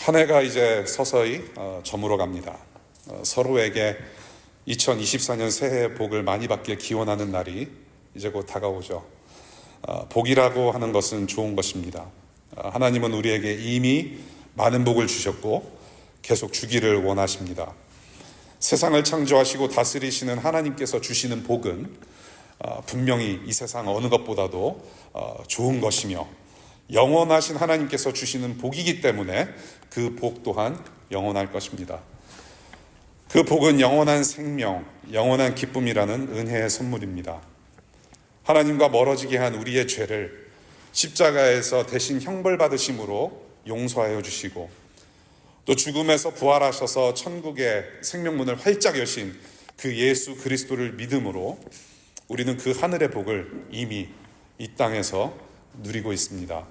한 해가 이제 서서히 저물어 갑니다. 서로에게 2024년 새해 복을 많이 받길 기원하는 날이 이제 곧 다가오죠. 복이라고 하는 것은 좋은 것입니다. 하나님은 우리에게 이미 많은 복을 주셨고 계속 주기를 원하십니다. 세상을 창조하시고 다스리시는 하나님께서 주시는 복은 분명히 이 세상 어느 것보다도 좋은 것이며 영원하신 하나님께서 주시는 복이기 때문에 그 복 또한 영원할 것입니다. 그 복은 영원한 생명, 영원한 기쁨이라는 은혜의 선물입니다. 하나님과 멀어지게 한 우리의 죄를 십자가에서 대신 형벌받으심으로 용서하여 주시고 또 죽음에서 부활하셔서 천국의 생명문을 활짝 여신 그 예수 그리스도를 믿음으로 우리는 그 하늘의 복을 이미 이 땅에서 누리고 있습니다.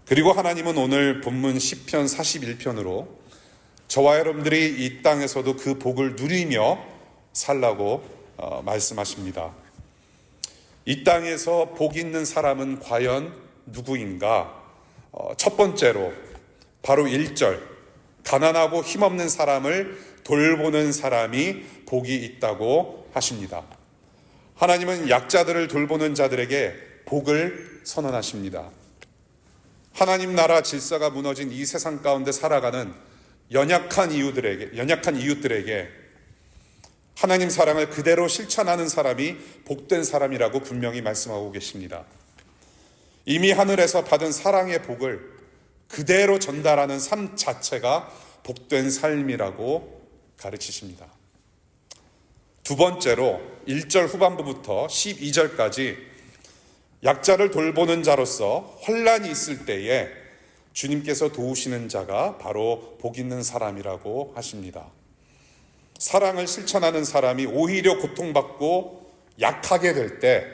그리고 하나님은 오늘 본문 시편 41편으로 저와 여러분들이 이 땅에서도 그 복을 누리며 살라고 말씀하십니다. 이 땅에서 복 있는 사람은 과연 누구인가? 첫 번째로 바로 1절, 가난하고 힘없는 사람을 돌보는 사람이 복이 있다고 하십니다. 하나님은 약자들을 돌보는 자들에게 복을 선언하십니다. 하나님 나라 질서가 무너진 이 세상 가운데 살아가는 연약한 이웃들에게 하나님 사랑을 그대로 실천하는 사람이 복된 사람이라고 분명히 말씀하고 계십니다. 이미 하늘에서 받은 사랑의 복을 그대로 전달하는 삶 자체가 복된 삶이라고 가르치십니다. 두 번째로 1절 후반부부터 12절까지 약자를 돌보는 자로서 환난이 있을 때에 주님께서 도우시는 자가 바로 복 있는 사람이라고 하십니다. 사랑을 실천하는 사람이 오히려 고통받고 약하게 될 때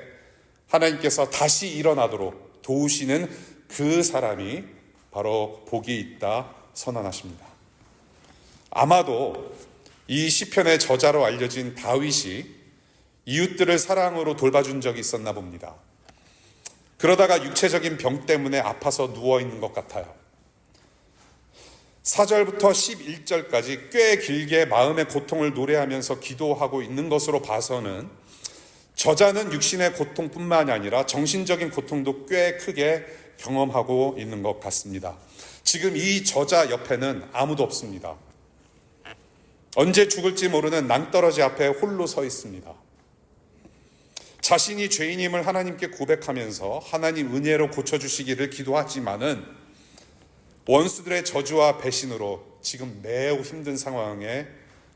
하나님께서 다시 일어나도록 도우시는 그 사람이 바로 복이 있다 선언하십니다. 아마도 이 시편의 저자로 알려진 다윗이 이웃들을 사랑으로 돌봐준 적이 있었나 봅니다. 그러다가 육체적인 병 때문에 아파서 누워있는 것 같아요. 4절부터 11절까지 꽤 길게 마음의 고통을 노래하면서 기도하고 있는 것으로 봐서는 저자는 육신의 고통뿐만이 아니라 정신적인 고통도 꽤 크게 경험하고 있는 것 같습니다. 지금 이 저자 옆에는 아무도 없습니다. 언제 죽을지 모르는 낭떠러지 앞에 홀로 서 있습니다. 자신이 죄인임을 하나님께 고백하면서 하나님 은혜로 고쳐주시기를 기도하지만은 원수들의 저주와 배신으로 지금 매우 힘든 상황에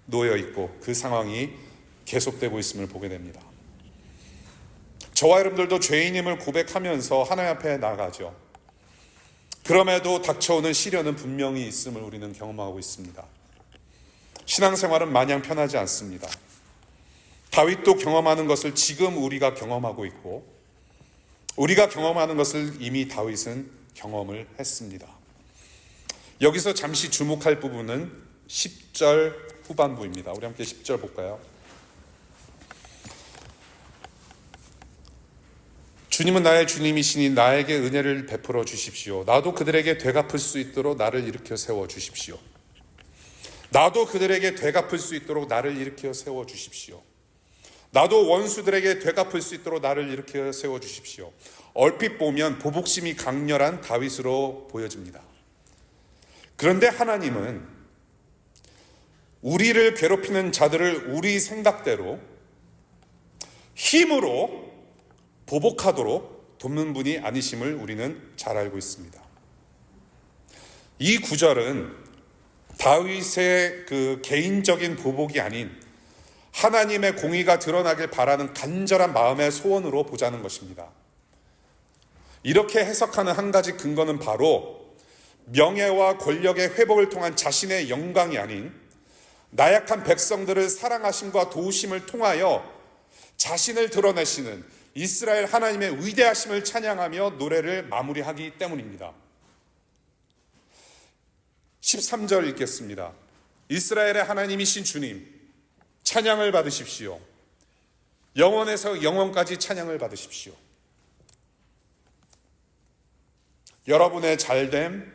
놓여 있고 그 상황이 계속되고 있음을 보게 됩니다. 저와 여러분들도 죄인임을 고백하면서 하나님 앞에 나가죠. 그럼에도 닥쳐오는 시련은 분명히 있음을 우리는 경험하고 있습니다. 신앙생활은 마냥 편하지 않습니다. 다윗도 경험하는 것을 지금 우리가 경험하고 있고 우리가 경험하는 것을 이미 다윗은 경험을 했습니다. 여기서 잠시 주목할 부분은 10절 후반부입니다. 우리 함께 10절 볼까요? 주님은 나의 주님이시니 나에게 은혜를 베풀어 주십시오. 나도 그들에게 되갚을 수 있도록 나를 일으켜 세워 주십시오. 나도 그들에게 되갚을 수 있도록 나를 일으켜 세워 주십시오. 나도 원수들에게 되갚을 수 있도록 나를 일으켜 세워 주십시오. 얼핏 보면 보복심이 강렬한 다윗으로 보여집니다. 그런데 하나님은 우리를 괴롭히는 자들을 우리 생각대로 힘으로 보복하도록 돕는 분이 아니심을 우리는 잘 알고 있습니다. 이 구절은 다윗의 그 개인적인 보복이 아닌 하나님의 공의가 드러나길 바라는 간절한 마음의 소원으로 보자는 것입니다. 이렇게 해석하는 한 가지 근거는 바로 명예와 권력의 회복을 통한 자신의 영광이 아닌 나약한 백성들을 사랑하심과 도우심을 통하여 자신을 드러내시는 이스라엘 하나님의 위대하심을 찬양하며 노래를 마무리하기 때문입니다. 13절 읽겠습니다. 이스라엘의 하나님이신 주님 찬양을 받으십시오. 영원에서 영원까지 찬양을 받으십시오. 여러분의 잘됨,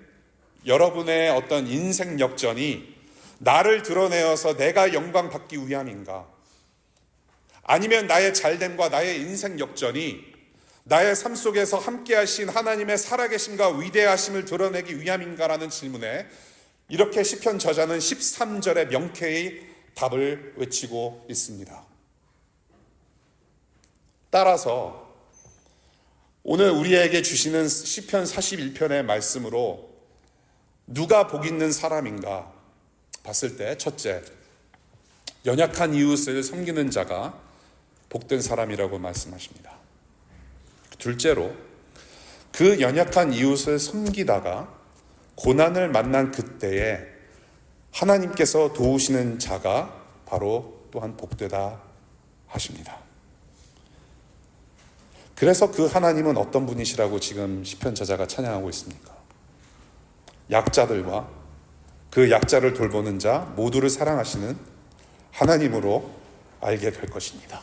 여러분의 어떤 인생 역전이 나를 드러내어서 내가 영광 받기 위함인가? 아니면 나의 잘됨과 나의 인생 역전이 나의 삶 속에서 함께 하신 하나님의 살아계심과 위대하심을 드러내기 위함인가라는 질문에 이렇게 시편 저자는 13절에 명쾌히 답을 외치고 있습니다. 따라서 오늘 우리에게 주시는 시편 41편의 말씀으로 누가 복 있는 사람인가 봤을 때, 첫째, 연약한 이웃을 섬기는 자가 복된 사람이라고 말씀하십니다. 둘째로, 그 연약한 이웃을 섬기다가 고난을 만난 그때에 하나님께서 도우시는 자가 바로 또한 복되다 하십니다. 그래서 그 하나님은 어떤 분이시라고 지금 시편 저자가 찬양하고 있습니까? 약자들과 그 약자를 돌보는 자 모두를 사랑하시는 하나님으로 알게 될 것입니다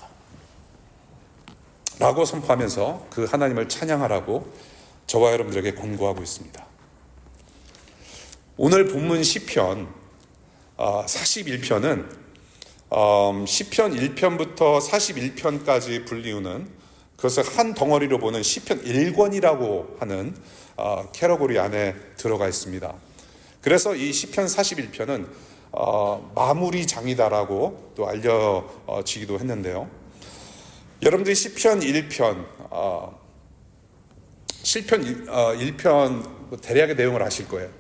라고 선포하면서 그 하나님을 찬양하라고 저와 여러분들에게 권고하고 있습니다. 오늘 본문 시편 41편은 시편 1편부터 41편까지 불리우는, 그것을 한 덩어리로 보는 시편 1권이라고 하는 캐러고리 안에 들어가 있습니다. 그래서 이 시편 41편은 마무리장이다라고 또 알려지기도 했는데요. 여러분들이 시편 1편, 시편 1편 대략의 내용을 아실 거예요.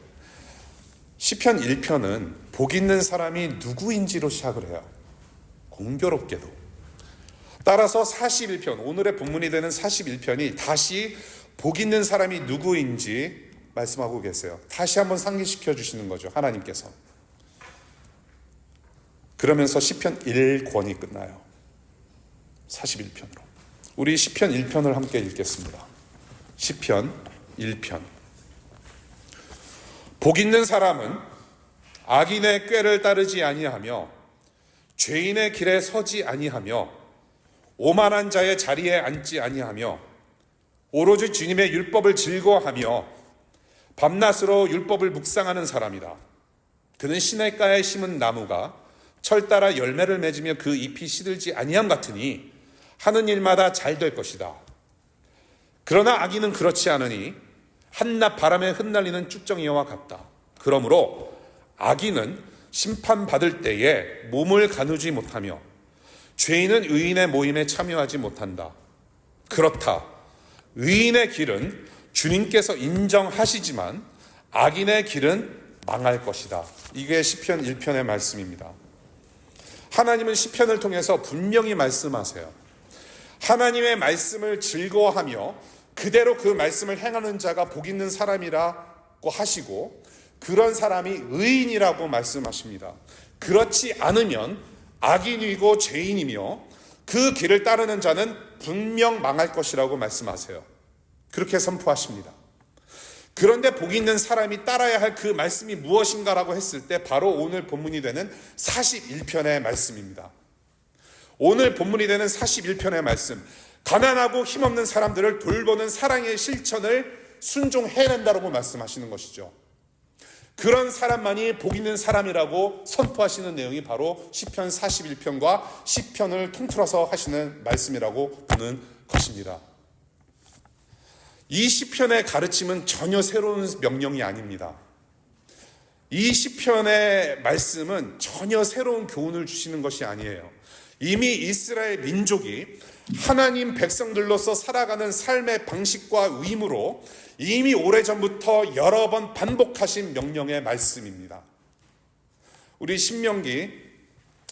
시편 1편은 복 있는 사람이 누구인지로 시작을 해요. 공교롭게도. 따라서 41편, 오늘의 본문이 되는 41편이 다시 복 있는 사람이 누구인지 말씀하고 계세요. 다시 한번 상기시켜 주시는 거죠, 하나님께서. 그러면서 시편 1권이 끝나요. 41편으로. 우리 시편 1편을 함께 읽겠습니다. 시편 1편. 복 있는 사람은 악인의 꾀를 따르지 아니하며 죄인의 길에 서지 아니하며 오만한 자의 자리에 앉지 아니하며 오로지 주님의 율법을 즐거워하며 밤낮으로 율법을 묵상하는 사람이다. 그는 시냇가에 심은 나무가 철 따라 열매를 맺으며 그 잎이 시들지 아니함 같으니 하는 일마다 잘 될 것이다. 그러나 악인은 그렇지 않으니 한낮 바람에 흩날리는 쭉정이와 같다. 그러므로 악인은 심판받을 때에 몸을 가누지 못하며 죄인은 의인의 모임에 참여하지 못한다. 그렇다. 의인의 길은 주님께서 인정하시지만 악인의 길은 망할 것이다. 이게 시편 1편의 말씀입니다. 하나님은 시편을 통해서 분명히 말씀하세요. 하나님의 말씀을 즐거워하며 그대로 그 말씀을 행하는 자가 복 있는 사람이라고 하시고, 그런 사람이 의인이라고 말씀하십니다. 그렇지 않으면 악인이고 죄인이며 그 길을 따르는 자는 분명 망할 것이라고 말씀하세요. 그렇게 선포하십니다. 그런데 복 있는 사람이 따라야 할 그 말씀이 무엇인가라고 했을 때 바로 오늘 본문이 되는 41편의 말씀입니다. 오늘 본문이 되는 41편의 말씀, 가난하고 힘없는 사람들을 돌보는 사랑의 실천을 순종해낸다라고 말씀하시는 것이죠. 그런 사람만이 복 있는 사람이라고 선포하시는 내용이 바로 시편 41편과 시편을 통틀어서 하시는 말씀이라고 보는 것입니다. 이 시편의 가르침은 전혀 새로운 명령이 아닙니다. 이 시편의 말씀은 전혀 새로운 교훈을 주시는 것이 아니에요. 이미 이스라엘 민족이 하나님 백성들로서 살아가는 삶의 방식과 의무로 이미 오래전부터 여러 번 반복하신 명령의 말씀입니다. 우리 신명기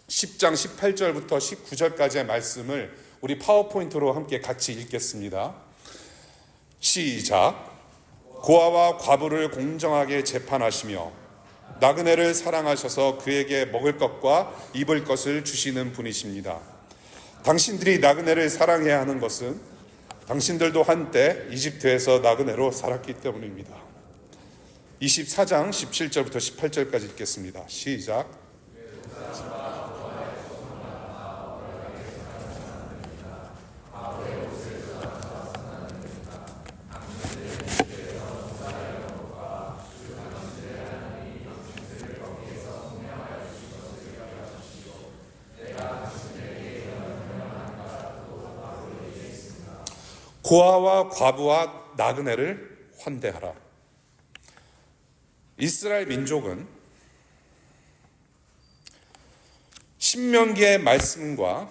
10장 18절부터 19절까지의 말씀을 우리 파워포인트로 함께 같이 읽겠습니다. 시작. 고아와 과부를 공정하게 재판하시며 나그네를 사랑하셔서 그에게 먹을 것과 입을 것을 주시는 분이십니다. 당신들이 나그네를 사랑해야 하는 것은 당신들도 한때 이집트에서 나그네로 살았기 때문입니다. 24장 17절부터 18절까지 읽겠습니다. 시작. 고아와 과부와 나그네를 환대하라. 이스라엘 민족은 신명기의 말씀과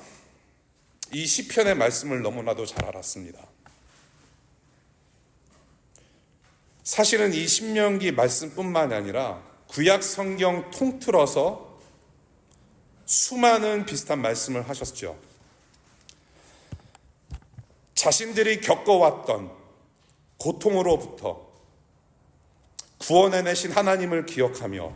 이 시편의 말씀을 너무나도 잘 알았습니다. 사실은 이 신명기 말씀뿐만 아니라 구약 성경 통틀어서 수많은 비슷한 말씀을 하셨죠. 자신들이 겪어왔던 고통으로부터 구원해내신 하나님을 기억하며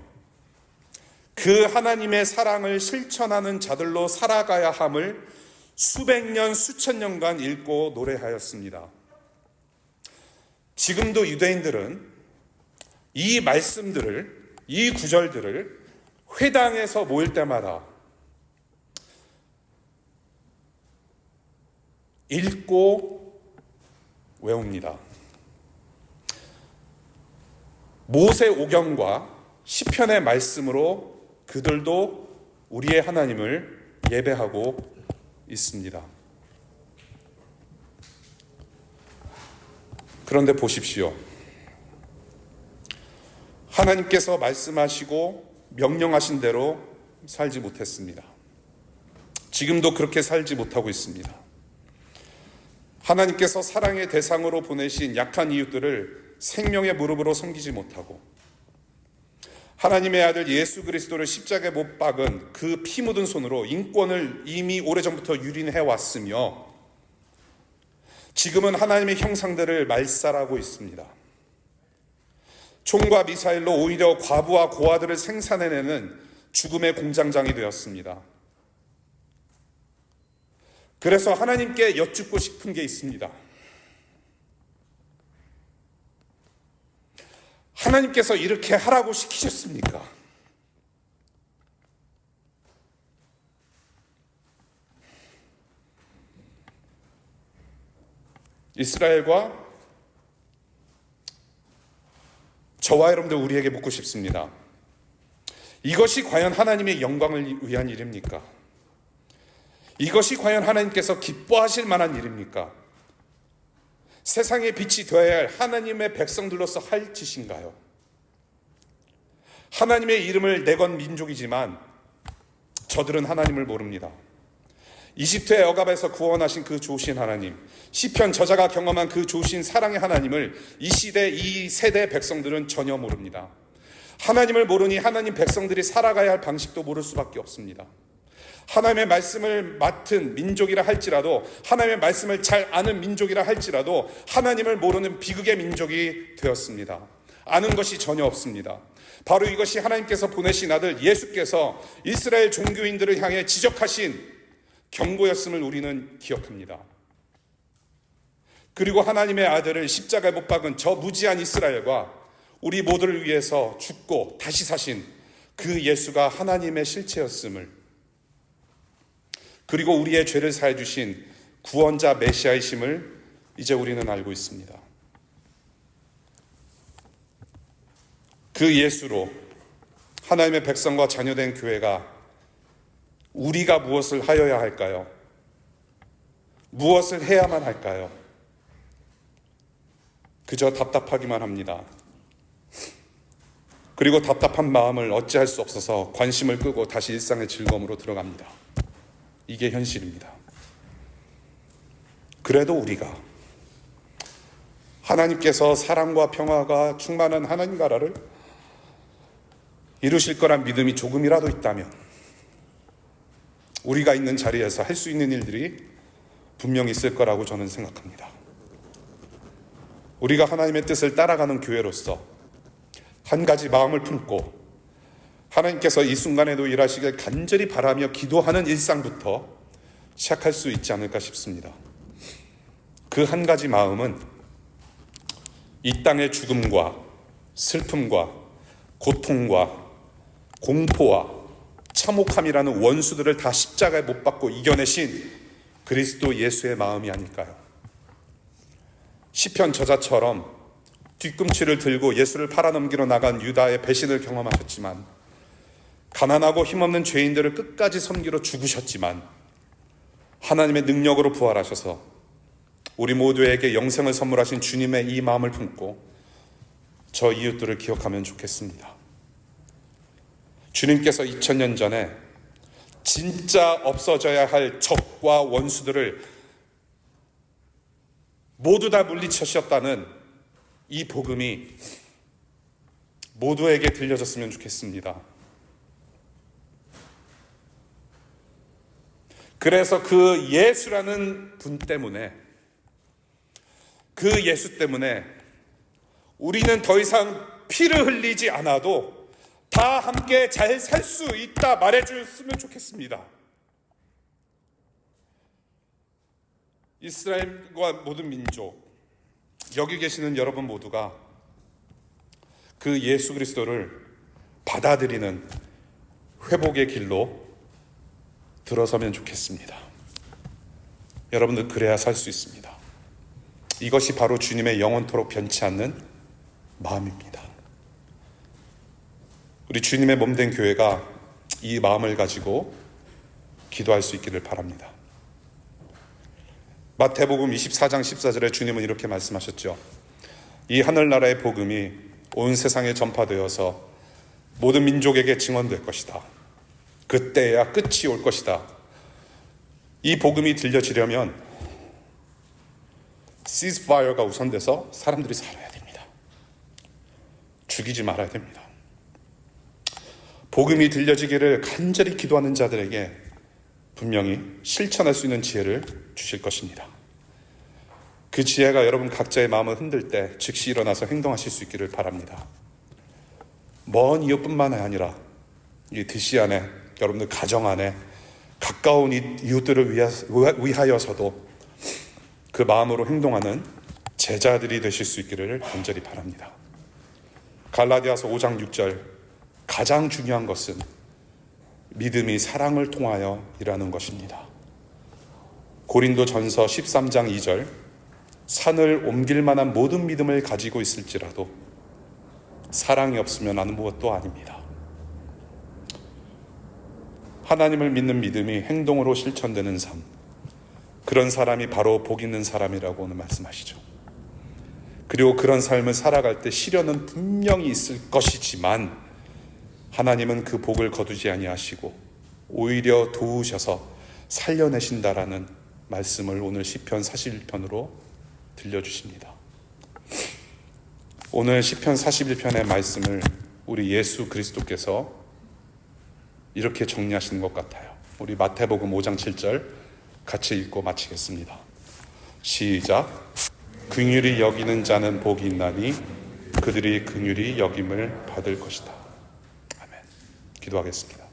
그 하나님의 사랑을 실천하는 자들로 살아가야 함을 수백 년, 수천 년간 읽고 노래하였습니다. 지금도 유대인들은 이 말씀들을, 이 구절들을 회당에서 모일 때마다 읽고 외웁니다. 모세 오경과 시편의 말씀으로 그들도 우리의 하나님을 예배하고 있습니다. 그런데 보십시오. 하나님께서 말씀하시고 명령하신 대로 살지 못했습니다. 지금도 그렇게 살지 못하고 있습니다. 하나님께서 사랑의 대상으로 보내신 약한 이웃들을 생명의 무릎으로 섬기지 못하고 하나님의 아들 예수 그리스도를 십자가에 못 박은 그 피 묻은 손으로 인권을 이미 오래전부터 유린해 왔으며 지금은 하나님의 형상들을 말살하고 있습니다. 총과 미사일로 오히려 과부와 고아들을 생산해내는 죽음의 공장장이 되었습니다. 그래서 하나님께 여쭙고 싶은 게 있습니다. 하나님께서 이렇게 하라고 시키셨습니까? 이스라엘과 저와 여러분들 우리에게 묻고 싶습니다. 이것이 과연 하나님의 영광을 위한 일입니까? 이것이 과연 하나님께서 기뻐하실 만한 일입니까? 세상의 빛이 되어야 할 하나님의 백성들로서 할 짓인가요? 하나님의 이름을 내건 민족이지만 저들은 하나님을 모릅니다. 이집트의 억압에서 구원하신 그 좋으신 하나님, 시편 저자가 경험한 그 좋으신 사랑의 하나님을 이 시대, 이 세대 백성들은 전혀 모릅니다. 하나님을 모르니 하나님 백성들이 살아가야 할 방식도 모를 수밖에 없습니다. 하나님의 말씀을 맡은 민족이라 할지라도, 하나님의 말씀을 잘 아는 민족이라 할지라도 하나님을 모르는 비극의 민족이 되었습니다. 아는 것이 전혀 없습니다. 바로 이것이 하나님께서 보내신 아들 예수께서 이스라엘 종교인들을 향해 지적하신 경고였음을 우리는 기억합니다. 그리고 하나님의 아들을 십자가에 못 박은 저 무지한 이스라엘과 우리 모두를 위해서 죽고 다시 사신 그 예수가 하나님의 실체였음을, 그리고 우리의 죄를 사해 주신 구원자 메시아이심을 이제 우리는 알고 있습니다. 그 예수로 하나님의 백성과 자녀된 교회가 우리가 무엇을 하여야 할까요? 무엇을 해야만 할까요? 그저 답답하기만 합니다. 그리고 답답한 마음을 어찌할 수 없어서 관심을 끄고 다시 일상의 즐거움으로 들어갑니다. 이게 현실입니다. 그래도 우리가 하나님께서 사랑과 평화가 충만한 하나님 나라를 이루실 거란 믿음이 조금이라도 있다면 우리가 있는 자리에서 할 수 있는 일들이 분명히 있을 거라고 저는 생각합니다. 우리가 하나님의 뜻을 따라가는 교회로서 한 가지 마음을 품고 하나님께서 이 순간에도 일하시길 간절히 바라며 기도하는 일상부터 시작할 수 있지 않을까 싶습니다. 그 한 가지 마음은 이 땅의 죽음과 슬픔과 고통과 공포와 참혹함이라는 원수들을 다 십자가에 못 박고 이겨내신 그리스도 예수의 마음이 아닐까요? 시편 저자처럼 뒤꿈치를 들고 예수를 팔아넘기러 나간 유다의 배신을 경험하셨지만, 가난하고 힘없는 죄인들을 끝까지 섬기러 죽으셨지만 하나님의 능력으로 부활하셔서 우리 모두에게 영생을 선물하신 주님의 이 마음을 품고 저 이웃들을 기억하면 좋겠습니다. 주님께서 2000년 전에 진짜 없어져야 할 적과 원수들을 모두 다 물리치셨다는 이 복음이 모두에게 들려졌으면 좋겠습니다. 그래서 그 예수라는 분 때문에, 그 예수 때문에 우리는 더 이상 피를 흘리지 않아도 다 함께 잘 살 수 있다 말해줬으면 좋겠습니다. 이스라엘과 모든 민족, 여기 계시는 여러분 모두가 그 예수 그리스도를 받아들이는 회복의 길로 들어서면 좋겠습니다. 여러분들 그래야 살 수 있습니다. 이것이 바로 주님의 영원토록 변치 않는 마음입니다. 우리 주님의 몸된 교회가 이 마음을 가지고 기도할 수 있기를 바랍니다. 마태복음 24장 14절에 주님은 이렇게 말씀하셨죠. 이 하늘나라의 복음이 온 세상에 전파되어서 모든 민족에게 증언될 것이다. 그때야 끝이 올 것이다. 이 복음이 들려지려면 시즈파이어가 우선돼서 사람들이 살아야 됩니다. 죽이지 말아야 됩니다. 복음이 들려지기를 간절히 기도하는 자들에게 분명히 실천할 수 있는 지혜를 주실 것입니다. 그 지혜가 여러분 각자의 마음을 흔들 때 즉시 일어나서 행동하실 수 있기를 바랍니다. 먼 이웃뿐만 아니라 이 드시 안에, 여러분들 가정 안에 가까운 이웃들을 위하여서도 그 마음으로 행동하는 제자들이 되실 수 있기를 간절히 바랍니다. 갈라디아서 5장 6절, 가장 중요한 것은 믿음이 사랑을 통하여 일하는 것입니다. 고린도전서 13장 2절, 산을 옮길 만한 모든 믿음을 가지고 있을지라도 사랑이 없으면 아무것도 아닙니다. 하나님을 믿는 믿음이 행동으로 실천되는 삶, 그런 사람이 바로 복 있는 사람이라고 오늘 말씀하시죠. 그리고 그런 삶을 살아갈 때 시련은 분명히 있을 것이지만 하나님은 그 복을 거두지 아니하시고 오히려 도우셔서 살려내신다라는 말씀을 오늘 시편 41편으로 들려주십니다. 오늘 시편 41편의 말씀을 우리 예수 그리스도께서 이렇게 정리하시는 것 같아요. 우리 마태복음 5장 7절 같이 읽고 마치겠습니다. 시작. 긍휼히 여기는 자는 복이 있나니 그들이 긍휼히 여김을 받을 것이다. 아멘. 기도하겠습니다.